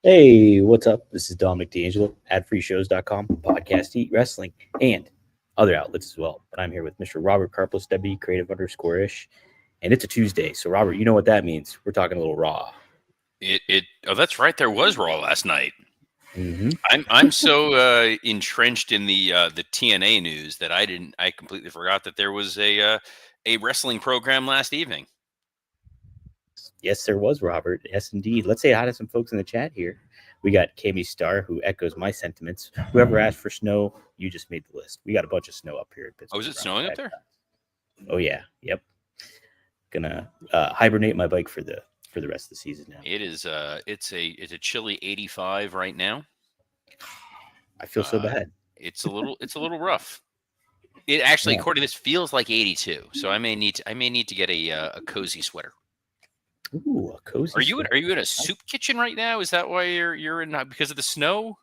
Hey, what's up? This is Dominic D'Angelo, adfreeshows.com, podcast Eat Wrestling, and other outlets as well. But I'm here with Mr. Robert Carpos, W, creative underscore ish. And it's a Tuesday. So, Robert, you know what that means. We're talking a little Raw. Oh, that's right. There was Raw last night. Mm-hmm. I'm so entrenched in the TNA news that I completely forgot that there was a wrestling program last evening. Yes, there was, Robert. Yes, indeed. Let's say hi to some folks in the chat here. We got Kami Star, who echoes my sentiments. Whoever asked for snow, you just made the list. We got a bunch of snow up here in Oh, Pittsburgh. is it snowing up there? Oh, yeah. Yep. Gonna hibernate my bike for the rest of the season now. It is. It's a chilly 85 right now. I feel so bad. It's a little rough. It actually, according to this, feels like 82. So I may need to get a cozy sweater. Ooh, a cozy. Are you in a soup kitchen right now? Is that why you're in because of the snow?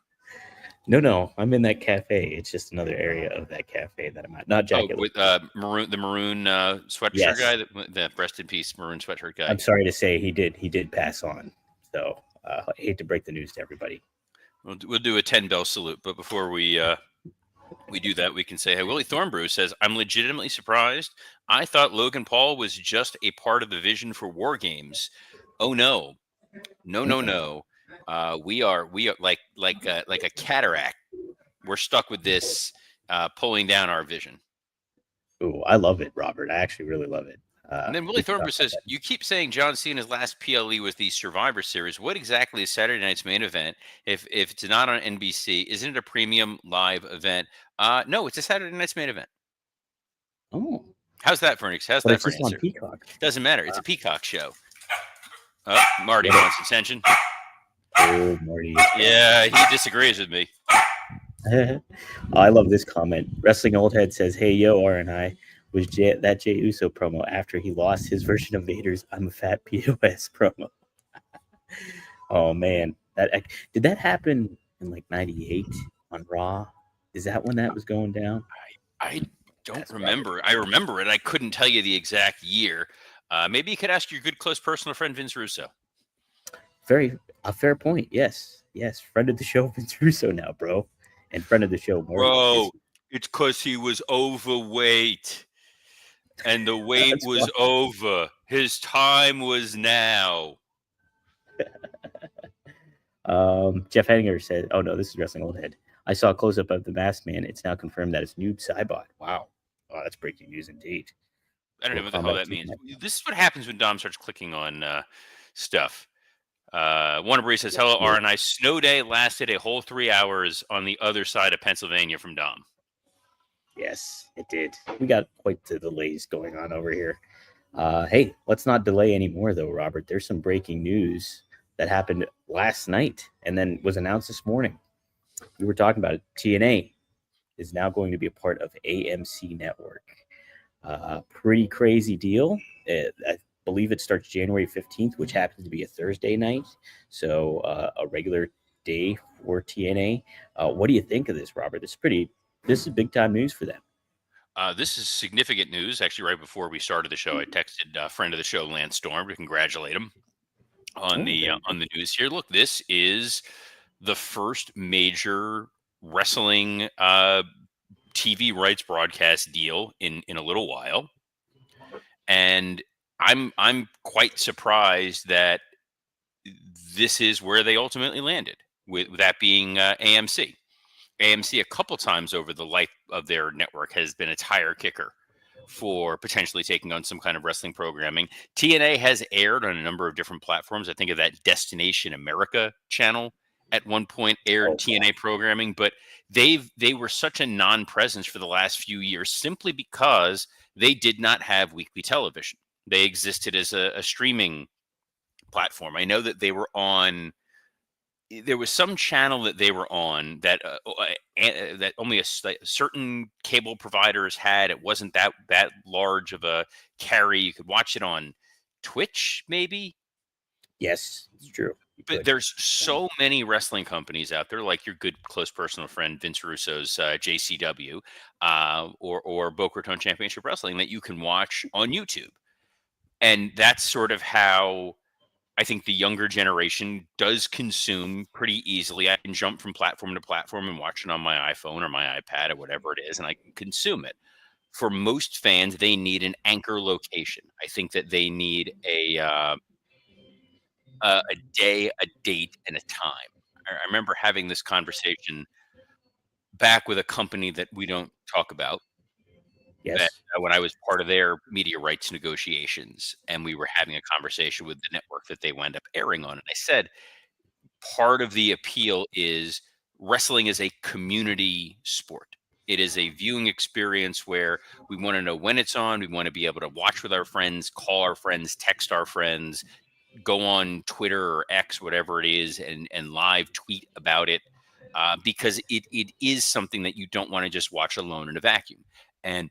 No, I'm in that cafe. It's just another area of that cafe that I'm at. Not Jacket. With the maroon sweatshirt Yes. guy, the rest in peace maroon sweatshirt guy. I'm sorry to say he did pass on. So I hate to break the news to everybody. We'll do a 10 bell salute, but before we do that, we can say, hey, Willie Thornbrew says, I'm legitimately surprised. I thought Logan Paul was just a part of the vision for War Games. Oh no. We are like a cataract. We're stuck with this pulling down our vision. Ooh, I love it, Robert. I actually really love it. And then Willie Thornbrew says, you keep saying John Cena's last PLE was the Survivor Series. What exactly is Saturday night's main event? If it's not on NBC, isn't it a premium live event? No, it's a Saturday night's main event. Oh. How's that for an answer? On Peacock. Doesn't matter. It's a Peacock show. Oh, Marty wants attention. Oh, Marty. Yeah, he disagrees with me. I love this comment. Wrestling Old Head says, hey, yo, R&I. Was that Jey Uso promo after he lost his version of Vader's I'm a Fat POS promo. Oh, man. Did that happen in like 98 on Raw? Is that when that was going down? I don't remember. I remember it. I couldn't tell you the exact year. Maybe you could ask your good, close personal friend, Vince Russo. A fair point. Yes. Friend of the show, Vince Russo now, bro. And friend of the show, Marty. Bro, it's because he was overweight. And the wait was over. His time was now. Jeff Henninger said, oh, no, this is Wrestling Old Head. I saw a close-up of the Masked Man. It's now confirmed that it's Noob Saibot. Wow. Oh, that's breaking news indeed. I don't know what the hell that means. This is what happens when Dom starts clicking on stuff. Warner says, hello, R&I. Snow day lasted a whole 3 hours on the other side of Pennsylvania from Dom. Yes, it did. We got quite the delays going on over here. Hey, let's not delay anymore, though, Robert. There's some breaking news that happened last night and then was announced this morning. We were talking about it. TNA is now going to be a part of AMC Network. Pretty crazy deal. I believe it starts January 15th, which happens to be a Thursday night. So a regular day for TNA. What do you think of this, Robert? This is big time news for them. This is significant news. Actually, right before we started the show, I texted a friend of the show, Lance Storm, to congratulate him on the news here. Look, this is the first major wrestling TV rights broadcast deal in a little while, and I'm quite surprised that this is where they ultimately landed. With that being AMC. AMC a couple times over the life of their network has been a tire kicker for potentially taking on some kind of wrestling programming. TNA has aired on a number of different platforms. I think of that Destination America channel at one point aired TNA programming, but they were such a non-presence for the last few years simply because they did not have weekly television. They existed as a streaming platform. I know that they were on. There was some channel that they were on that that only a certain cable providers had. It wasn't that large of a carry. You could watch it on Twitch, maybe. Yes, it's true. But there's so many wrestling companies out there, like your good close personal friend Vince Russo's JCW or Boca Raton Championship Wrestling, that you can watch on YouTube, and that's sort of how I think the younger generation does consume pretty easily. I can jump from platform to platform and watch it on my iPhone or my iPad or whatever it is, and I can consume it. For most fans, they need an anchor location. I think that they need a day, a date, and a time. I remember having this conversation back with a company that we don't talk about, that Yes. when I was part of their media rights negotiations, and we were having a conversation with the network that they wound up airing on, and I said, part of the appeal is wrestling is a community sport. It is a viewing experience where we want to know when it's on. We want to be able to watch with our friends, call our friends, text our friends, go on Twitter or X, whatever it is, and live tweet about it, because it is something that you don't want to just watch alone in a vacuum. And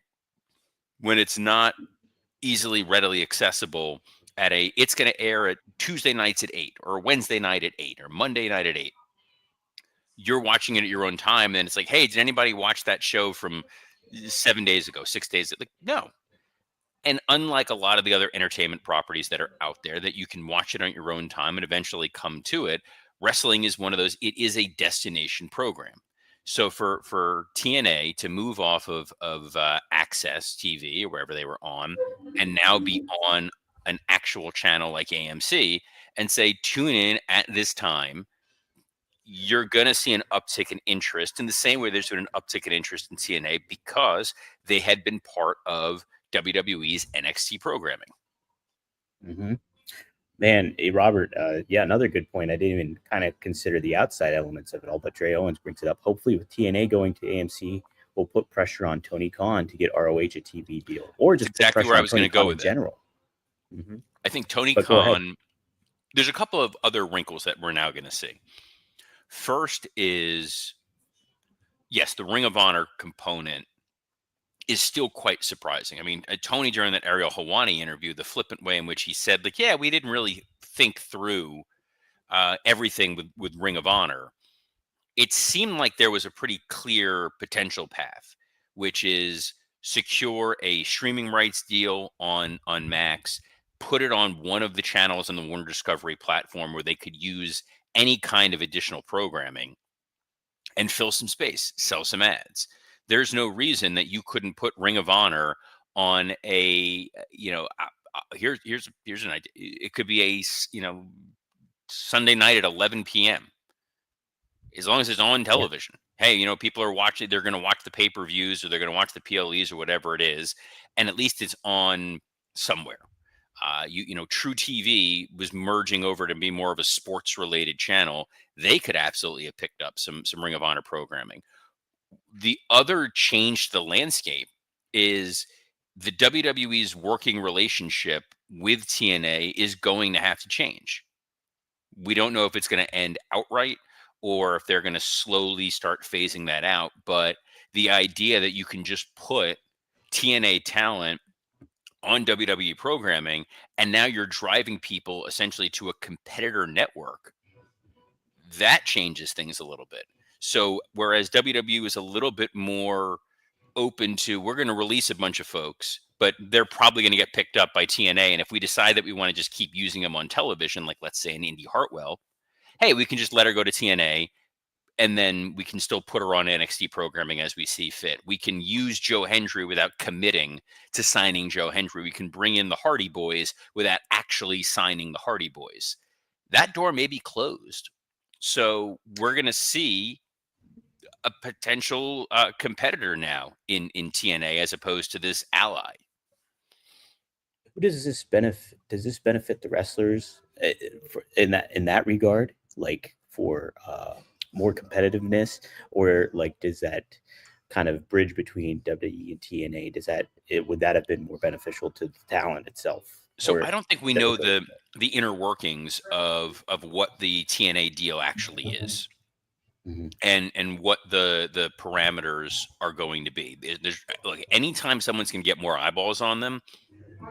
when it's not easily readily accessible at it's going to air at Tuesday nights at 8 or Wednesday night at 8 or Monday night at 8, you're watching it at your own time, and it's like, hey, did anybody watch that show from 7 days ago, 6 days like, no. And unlike a lot of the other entertainment properties that are out there that you can watch it on your own time and eventually come to it, wrestling is one of those. It is a destination program. So for TNA to move off of Access TV or wherever they were on, and now be on an actual channel like AMC and say tune in at this time, you're going to see an uptick in interest in the same way there's been an uptick in interest in TNA because they had been part of WWE's NXT programming. Hmm. Man, Robert, yeah, another good point. I didn't even kind of consider the outside elements of it all, but Trey Owens brings it up. Hopefully, with TNA going to AMC, we'll put pressure on Tony Khan to get ROH a TV deal, or That's just put exactly pressure where I on was going Tony to go Khan in with it. general. Hmm. I think Tony But go ahead. Khan, there's a couple of other wrinkles that we're now going to see. First is, yes, the Ring of Honor component is still quite surprising. I mean, Tony, during that Ariel Helwani interview, the flippant way in which he said, like, yeah, we didn't really think through everything with Ring of Honor. It seemed like there was a pretty clear potential path, which is secure a streaming rights deal on Max, put it on one of the channels on the Warner Discovery platform where they could use any kind of additional programming and fill some space, sell some ads. There's no reason that you couldn't put Ring of Honor on a, here's an idea. It could be Sunday night at 11 p.m. as long as it's on Yeah. television. Hey, people are watching, they're going to watch the pay-per-views or they're going to watch the PLEs or whatever it is, and at least it's on somewhere. True TV was merging over to be more of a sports related channel. They could absolutely have picked up some Ring of Honor programming. The other change to the landscape is the WWE's working relationship with TNA is going to have to change. We don't know if it's going to end outright or if they're going to slowly start phasing that out. But the idea that you can just put TNA talent on WWE programming and now you're driving people essentially to a competitor network, that changes things a little bit. So whereas WWE is a little bit more open to, we're going to release a bunch of folks, but they're probably going to get picked up by TNA. And if we decide that we want to just keep using them on television, like let's say an Indy Hartwell, hey, we can just let her go to TNA and then we can still put her on NXT programming as we see fit. We can use Joe Hendry without committing to signing Joe Hendry. We can bring in the Hardy Boys without actually signing the Hardy Boys. That door may be closed. So we're going to see a potential competitor now in TNA as opposed to this ally. Does this benefit? Does this benefit the wrestlers in that regard? Like for more competitiveness, or like does that kind of bridge between WWE and TNA? Would that have been more beneficial to the talent itself? So Or I don't think we does know it go? the inner workings of what the TNA deal actually is, Mhm. and what the parameters are going to be. Look, anytime someone's going to get more eyeballs on them,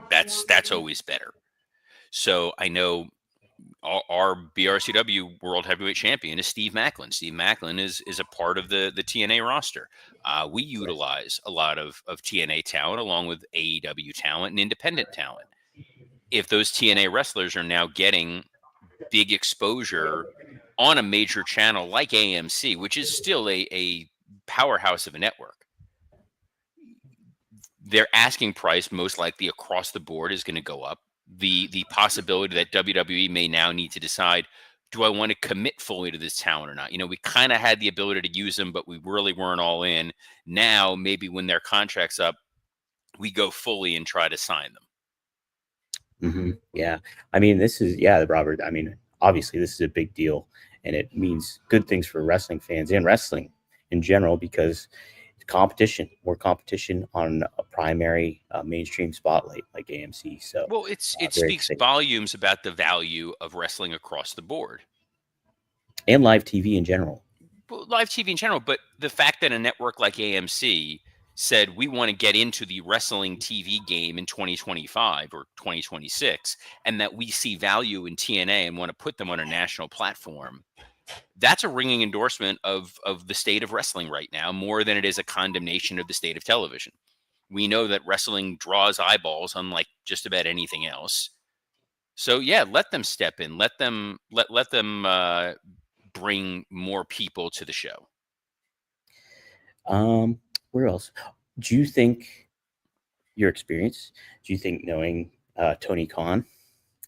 that's always better. So I know our BRCW World Heavyweight Champion is Steve Macklin. Steve Macklin is a part of the TNA roster. We Right. utilize a lot of TNA talent along with AEW talent and independent talent. If those TNA wrestlers are now getting big exposure on a major channel like AMC, which is still a powerhouse of a network. Their asking price most likely across the board is going to go up. The possibility that WWE may now need to decide, do I want to commit fully to this talent or not? You know, we kind of had the ability to use them, but we really weren't all in. Now, maybe when their contract's up, we go fully and try to sign them. Yeah. I mean, this is, yeah, Robert. I mean, obviously, this is a big deal, and it means good things for wrestling fans and wrestling in general because competition, more competition on a primary mainstream spotlight like AMC. So, Well, it very speaks exciting. volumes about the value of wrestling across the board. And live TV in general. Well, live TV in general, but the fact that a network like AMC said we want to get into the wrestling TV game in 2025 or 2026, and that we see value in TNA and want to put them on a national platform, that's a ringing endorsement of the state of wrestling right now, more than it is a condemnation of the state of television. We know that wrestling draws eyeballs unlike just about anything else. So yeah, let them step in. Let them bring more people to the show. Where else? Do you think your experience? Do you think knowing Tony Khan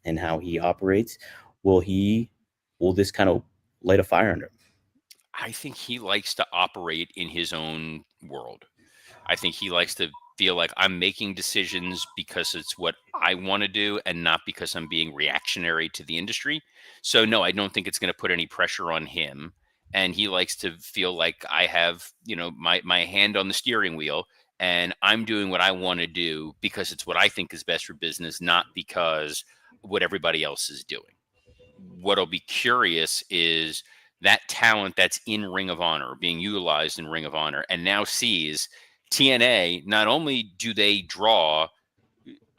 and how he operates, will this kind of light a fire under him? I think he likes to operate in his own world. I think he likes to feel like I'm making decisions because it's what I want to do and not because I'm being reactionary to the industry. So no, I don't think it's going to put any pressure on him. And he likes to feel like I have, you know, my hand on the steering wheel and I'm doing what I want to do because it's what I think is best for business, not because what everybody else is doing. What'll be curious is that talent that's in Ring of Honor, being utilized in Ring of Honor, and now sees TNA. Not only do they draw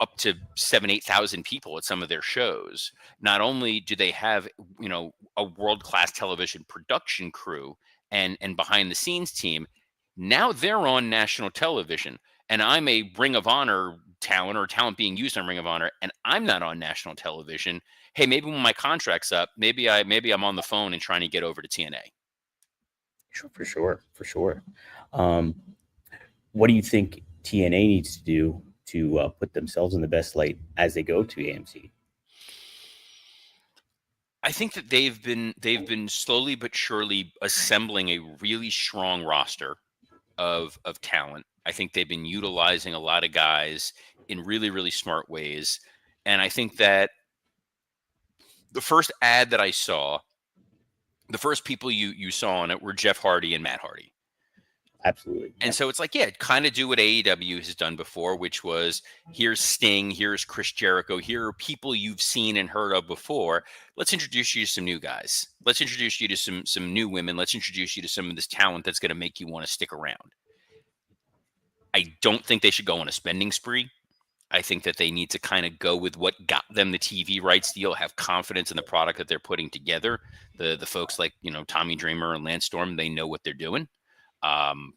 up to 7,000-8,000 people at some of their shows, not only do they have, you know, a world-class television production crew and behind the scenes team, now they're on national television, and I'm a Ring of Honor talent or talent being used on Ring of Honor, and I'm not on national television. Hey, maybe when my contract's up, maybe I'm on the phone and trying to get over to TNA. Sure, for sure. Um, what do you think TNA needs to do to put themselves in the best light as they go to AMC? I think that they've been slowly but surely assembling a really strong roster of talent. I think they've been utilizing a lot of guys in really, really smart ways. And I think that the first ad that I saw, the first people you saw on it were Jeff Hardy and Matt Hardy. Absolutely. And so it's like, yeah, kind of do what AEW has done before, which was here's Sting, here's Chris Jericho, here are people you've seen and heard of before. Let's introduce you to some new guys. Let's introduce you to some new women. Let's introduce you to some of this talent that's going to make you want to stick around. I don't think they should go on a spending spree. I think that they need to kind of go with what got them the TV rights deal, have confidence in the product that they're putting together. The folks like, you know, Tommy Dreamer and Lance Storm, they know what they're doing. And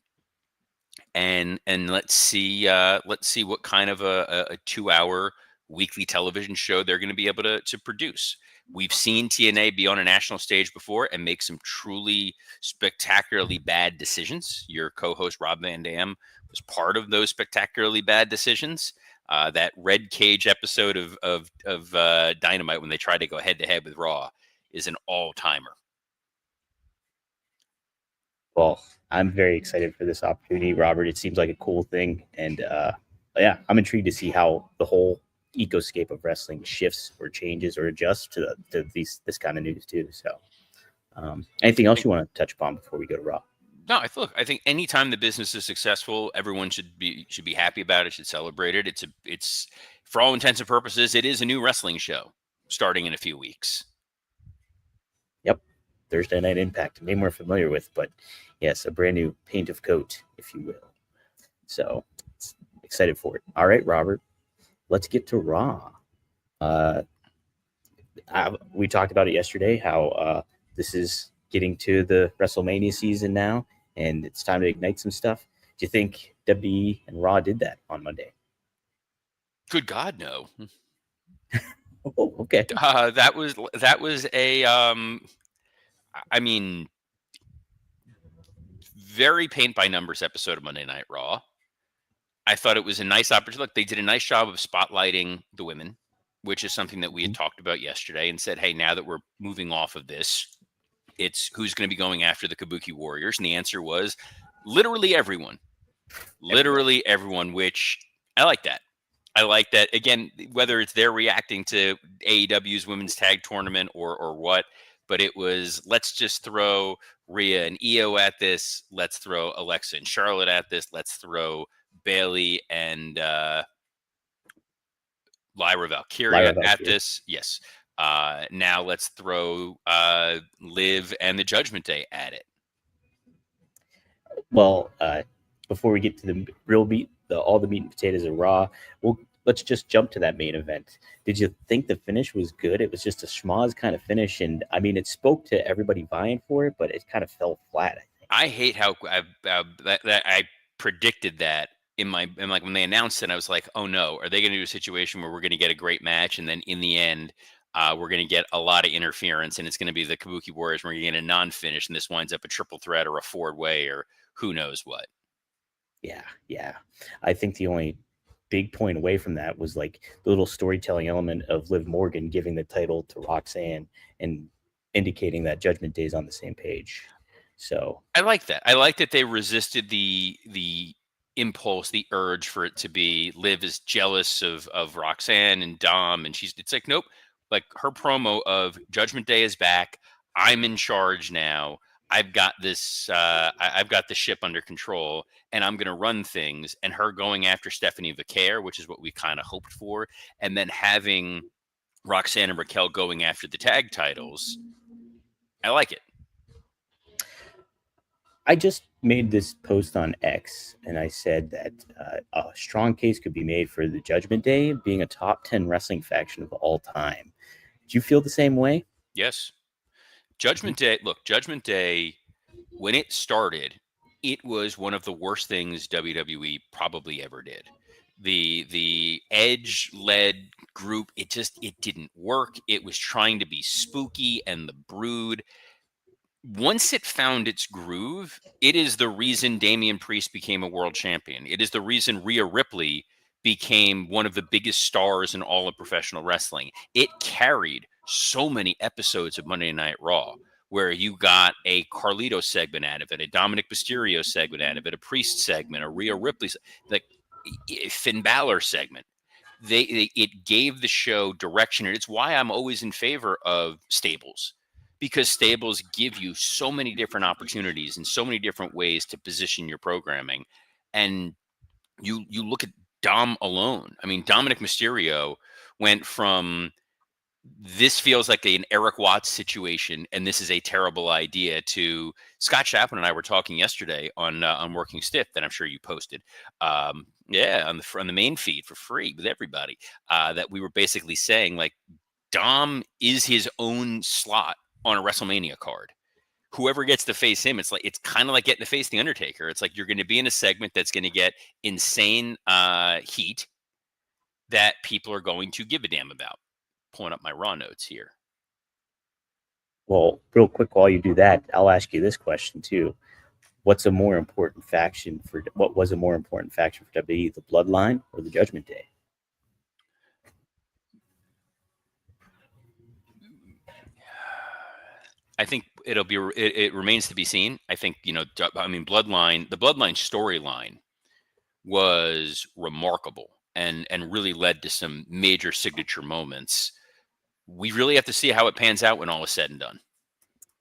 let's see what kind of a 2-hour weekly television show they're going to be able to produce. We've seen TNA be on a national stage before and make some truly spectacularly bad decisions. Your co-host Rob Van Dam was part of those spectacularly bad decisions. That Red Cage episode of Dynamite when they tried to go head to head with Raw is an all-timer. Well, I'm very excited for this opportunity, Robert. It seems like a cool thing, and yeah, I'm intrigued to see how the whole ecoscape of wrestling shifts or changes or adjusts to this kind of news too. So, anything else you want to touch upon before we go to Raw? No, I think anytime the business is successful, everyone should be happy about it, should celebrate it. It's for all intents and purposes, it is a new wrestling show starting in a few weeks. Yep, Thursday Night Impact, name we're familiar with, but yes, a brand new paint of coat, if you will. So excited for it. All right, Robert, let's get to Raw. We talked about it yesterday, how this is getting to the WrestleMania season now, and it's time to ignite some stuff. Do you think WWE and Raw did that on Monday? Good God, no. Oh, okay. That was a I mean, very paint by numbers episode of Monday Night Raw. I thought it was a nice opportunity. Look, they did a nice job of spotlighting the women, which is something that we had Mhm. talked about yesterday, and said, hey, now that we're moving off of this, it's who's going to be going after the Kabuki Warriors. And the answer was literally everyone. Everyone. Literally everyone, which I like that. I like that. Again, whether it's they're reacting to AEW's women's tag tournament or what, but it was let's just throw Rhea and Io at this. Let's throw Alexa and Charlotte at this. Let's throw Bailey and Lyra Valkyria Lyra at Valkyria. this. Yes. Now let's throw Liv and the Judgment Day at it. Well, before we get to the real meat, all the meat and potatoes of Raw, let's just jump to that main event. Did you think the finish was good? It was just a schmoz kind of finish, and I mean, it spoke to everybody vying for it, but it kind of fell flat. I think. I hate how that I predicted that in like when they announced it, I was like, oh no, are they going to do a situation where we're going to get a great match, and then in the end, we're going to get a lot of interference, and it's going to be the Kabuki Warriors. We're going to get a non-finish, and this winds up a triple threat or a four-way or who knows what. Yeah. I think the only big point away from that was like the little storytelling element of Liv Morgan giving the title to Roxanne and indicating that Judgment Day is on the same page. So I like that. I like that they resisted the impulse, the urge for it to be Liv is jealous of Roxanne and Dom, and it's like nope. Like her promo of Judgment Day is back. I'm in charge now. I've got this. I've got the ship under control, and I'm going to run things. And her going after Stephanie Vaquer, which is what we kind of hoped for, and then having Roxanne and Raquel going after the tag titles. I like it. I just made this post on X, and I said that a strong case could be made for the Judgment Day being a top 10 wrestling faction of all time. Do you feel the same way? Yes. Judgment Day, look, Judgment Day, when it started, it was one of the worst things WWE probably ever did. The Edge led group, it didn't work. It was trying to be spooky and the Brood. Once it found its groove, it is the reason Damian Priest became a world champion. It is the reason Rhea Ripley became one of the biggest stars in all of professional wrestling. It carried so many episodes of Monday Night Raw where you got a Carlito segment out of it, a Dominic Mysterio segment out of it, a Priest segment, a Rhea Ripley, like Finn Balor segment. It gave the show direction, and it's why I'm always in favor of stables, because stables give you so many different opportunities and so many different ways to position your programming. And you look at Dom alone. I mean, Dominic Mysterio went from this feels like an Eric Watts situation, and this is a terrible idea, to Scott Chapman and I were talking yesterday on Working Stiff that I'm sure you posted. Yeah, on the main feed for free with everybody. That we were basically saying like Dom is his own slot on a WrestleMania card. Whoever gets to face him, it's kind of like getting to face the Undertaker. It's like you're going to be in a segment that's going to get insane heat that people are going to give a damn about. Pulling up my Raw notes here. Well, real quick, while you do that, I'll ask you this question too. What was a more important faction for WWE, the Bloodline or the Judgment Day? I think it remains to be seen. I think, the Bloodline storyline was remarkable and really led to some major signature moments. We really have to see how it pans out when all is said and done.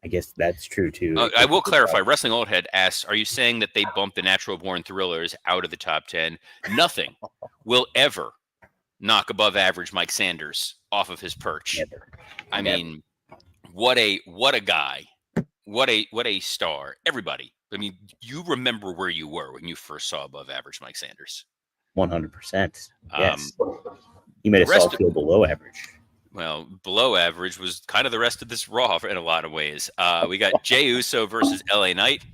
I guess that's true too. I will clarify. Wrestling Old Head asks, "Are you saying that they bumped the Natural Born Thrillers out of the top 10? Nothing will ever knock above average Mike Sanders off of his perch." Never. I mean, what a guy, what a star. Everybody. I mean, you remember where you were when you first saw above average Mike Sanders. 100%. Yes. He made us all feel below average. Well, below average was kind of the rest of this Raw in a lot of ways. We got Jey Uso versus LA Knight.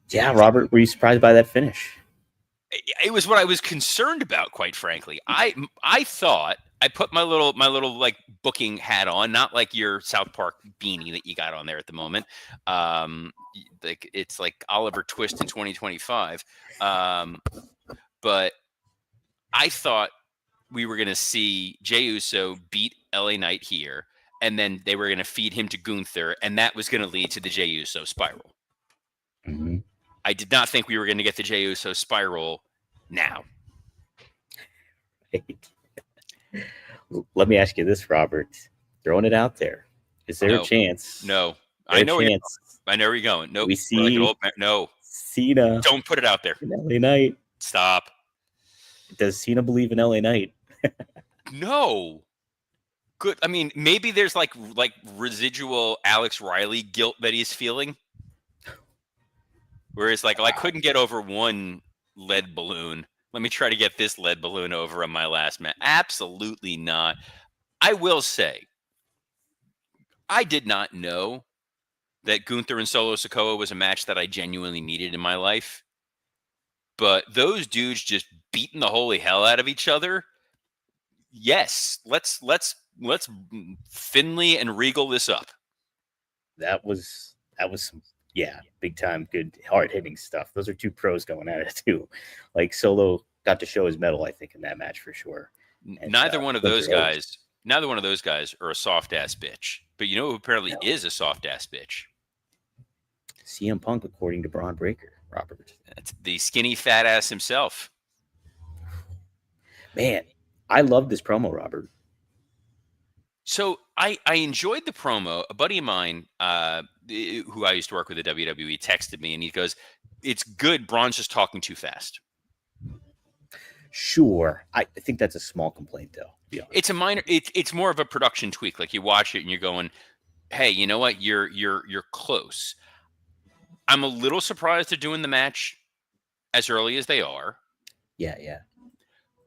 Yeah, Robert, were you surprised by that finish? It was what I was concerned about, quite frankly. I thought I put my little like booking hat on, not like your South Park beanie that you got on there at the moment. Like it's like Oliver Twist in 2025. But I thought we were going to see Jey Uso beat LA Knight here, and then they were going to feed him to Gunther, and that was going to lead to the Jey Uso spiral. Mm-hmm. I did not think we were going to get the Jey Uso spiral now. Let me ask you this, Robert. Throwing it out there. Is there a chance? No. I know where you're going. Nope. We see no. Cena. Don't put it out there. In LA Knight. Stop. Does Cena believe in LA Knight? No. Good. I mean, maybe there's like residual Alex Riley guilt that he's feeling. Whereas like, I couldn't get over one lead balloon. Let me try to get this lead balloon over on my last match. Absolutely not. I will say, I did not know that Gunther and Solo Sikoa was a match that I genuinely needed in my life. But those dudes just beating the holy hell out of each other. Yes, let's Finley and Regal this up. That was some big time, good, hard hitting stuff. Those are two pros going at it too. Like Solo got to show his mettle, I think, in that match for sure. And, neither one of those guys are a soft ass bitch. But you know who apparently is a soft ass bitch? CM Punk, according to Bron Breakker, Robert. That's the skinny fat ass himself. Man, I love this promo, Robert. So I enjoyed the promo. A buddy of mine, who I used to work with at WWE, texted me and he goes, "It's good. Braun's just talking too fast." Sure, I think that's a small complaint, though. Yeah, it's a minor. It's more of a production tweak. Like you watch it and you're going, "Hey, you know what? You're close." I'm a little surprised they're doing the match as early as they are. Yeah.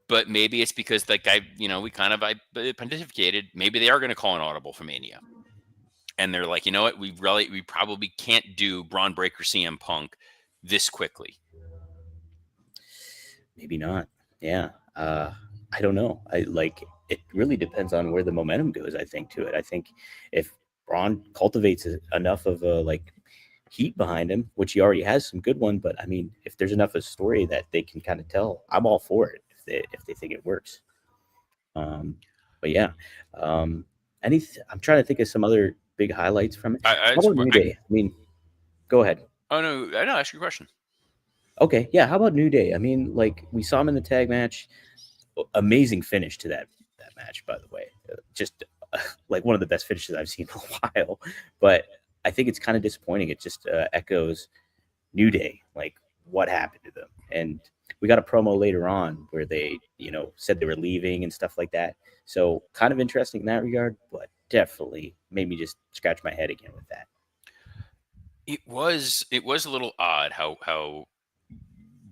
But maybe it's because like I pontificated. Maybe they are going to call an audible for Mania, and they're like, you know what? We probably can't do Bron Breakker CM Punk this quickly. Maybe not. Yeah. I don't know. It really depends on where the momentum goes, I think, to it. I think if Braun cultivates enough of a heat behind him, which he already has some good one, but I mean, if there's enough of a story that they can kind of tell, I'm all for it if they think it works. But yeah. I'm trying to think of some other big highlights from it. How about New Day? I mean, go ahead. Oh no, I know. Ask your question. Okay, yeah. How about New Day? I mean, we saw him in the tag match. Amazing finish to that match, by the way. Just one of the best finishes I've seen in a while. But I think it's kind of disappointing. It just echoes New Day, what happened to them. And we got a promo later on where they, said they were leaving and stuff like that. So kind of interesting in that regard, but definitely made me just scratch my head again with that. It was a little odd how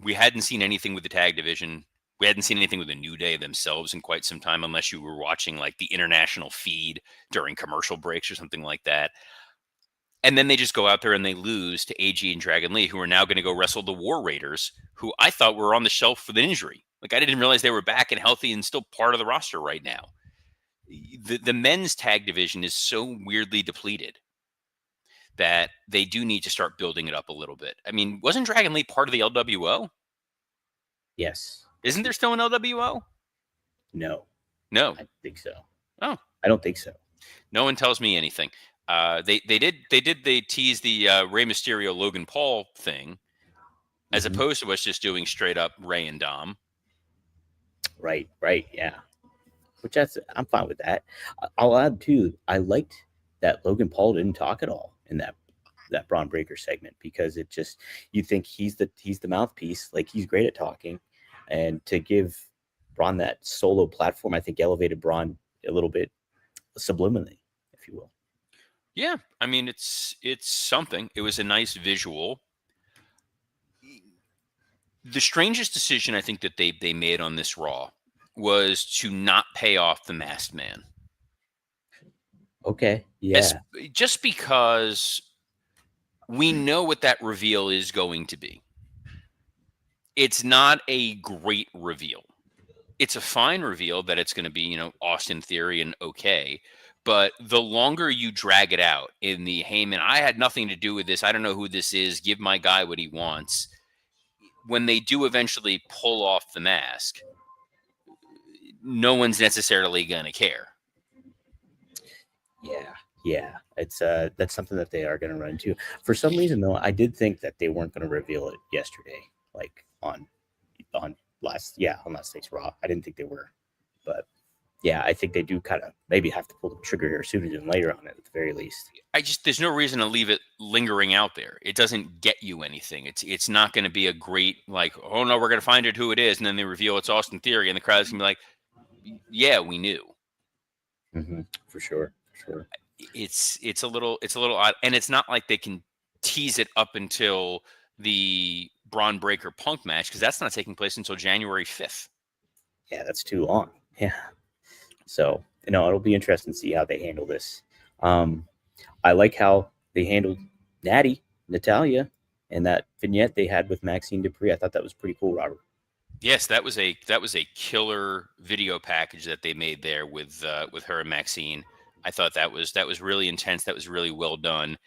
we hadn't seen anything with the tag division. We hadn't seen anything with the New Day themselves in quite some time, unless you were watching the international feed during commercial breaks or something like that. And then they just go out there and they lose to AG and Dragon Lee, who are now going to go wrestle the War Raiders, who I thought were on the shelf with an injury. I didn't realize they were back and healthy and still part of the roster right now. The men's tag division is so weirdly depleted that they do need to start building it up a little bit. I mean, wasn't Dragon Lee part of the LWO? Yes. Isn't there still an LWO? No. I think so. Oh. I don't think so. No one tells me anything. They tease the Rey Mysterio Logan Paul thing, as opposed to us just doing straight up Rey and Dom. Right, yeah. Which I'm fine with that. I'll add too, I liked that Logan Paul didn't talk at all in that Bron Breakker segment, because it just, you think he's the mouthpiece, he's great at talking, and to give Bron that solo platform, I think elevated Bron a little bit subliminally, if you will. Yeah, I mean, it's something. It was a nice visual. The strangest decision I think that they made on this Raw was to not pay off the Masked Man. Okay, yeah. Just because we know what that reveal is going to be. It's not a great reveal. it's a fine reveal that it's going to be, Austin Theory and okay. But the longer you drag it out in the Heyman, I had nothing to do with this. I don't know who this is. Give my guy what he wants. When they do eventually pull off the mask, no one's necessarily going to care. Yeah. It's that's something that they are going to run into. For some reason, though, I did think that they weren't going to reveal it yesterday, like on last night's Raw. I didn't think they were, but yeah, I think they do kind of maybe have to pull the trigger here sooner than later on it at the very least. There's no reason to leave it lingering out there. It doesn't get you anything. It's not going to be a great, like, oh no, we're going to find out who it is, and then they reveal it's Austin Theory, and the crowd's going to be like, yeah, we knew. For sure. It's a little odd, and it's not like they can tease it up until the Braun Breaker Punk match, because that's not taking place until January 5th. Yeah, that's too long. Yeah. So, it'll be interesting to see how they handle this. I like how they handled Natalia, and that vignette they had with Maxine Dupree. I thought that was pretty cool, Robert. Yes, that was a killer video package that they made there with her and Maxine. I thought that was really intense. That was really well done.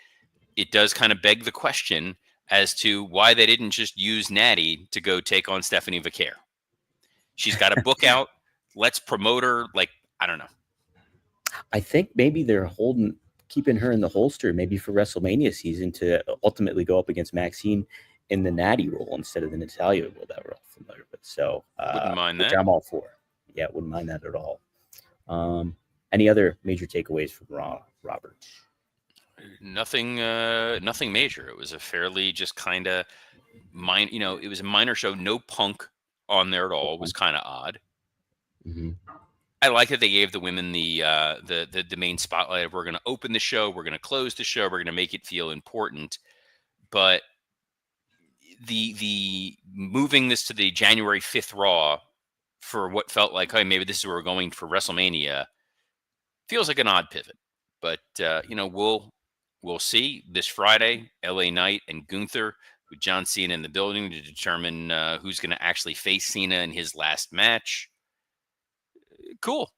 It does kind of beg the question as to why they didn't just use Natty to go take on Stephanie Vaquer. She's got a book out. Let's promote her. Like, I don't know. I think maybe they're keeping her in the holster, maybe for WrestleMania season, to ultimately go up against Maxine in the Natty role instead of the Natalia role that we're all familiar with. So wouldn't mind that. I'm all for. Yeah, wouldn't mind that at all. Any other major takeaways from Raw, Robert? Nothing major. It was a fairly just kind of it was a minor show. No Punk on there at all. It was kind of odd. Mm-hmm. I like that they gave the women the main spotlight of, we're going to open the show, we're going to close the show, we're going to make it feel important. But the moving this to the January 5th Raw for what felt like, hey, maybe this is where we're going for WrestleMania, feels like an odd pivot. But we'll see this Friday, LA Knight and Gunther with John Cena in the building to determine who's going to actually face Cena in his last match. Cool.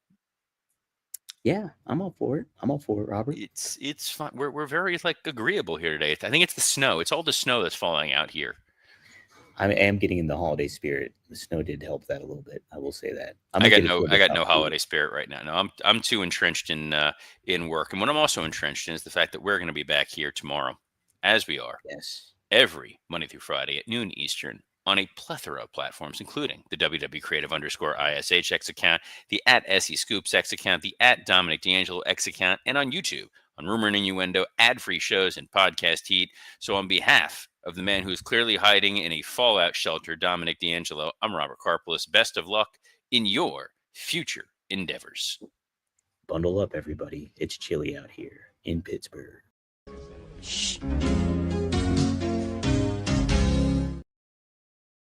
Yeah, I'm all for it. Robert. It's fun. We're very agreeable here today. I think it's the snow. It's all the snow that's falling out here. I am getting in the holiday spirit. The snow did help that a little bit. I will say that. I got no holiday spirit right now. No, I'm too entrenched in work. And what I'm also entrenched in is the fact that we're going to be back here tomorrow, as we are. Yes. Every Monday through Friday at noon Eastern on a plethora of platforms, including the WW_Creative_ISH X account, the @SEScoops X account, the @Dominic D'Angelo X account, and on YouTube on Rumor and Innuendo, ad-free shows, and podcast heat. So on behalf of the man who is clearly hiding in a fallout shelter, Dominic D'Angelo, I'm Robert Karpolis. Best of luck in your future endeavors. Bundle up, everybody. It's chilly out here in Pittsburgh. Shh.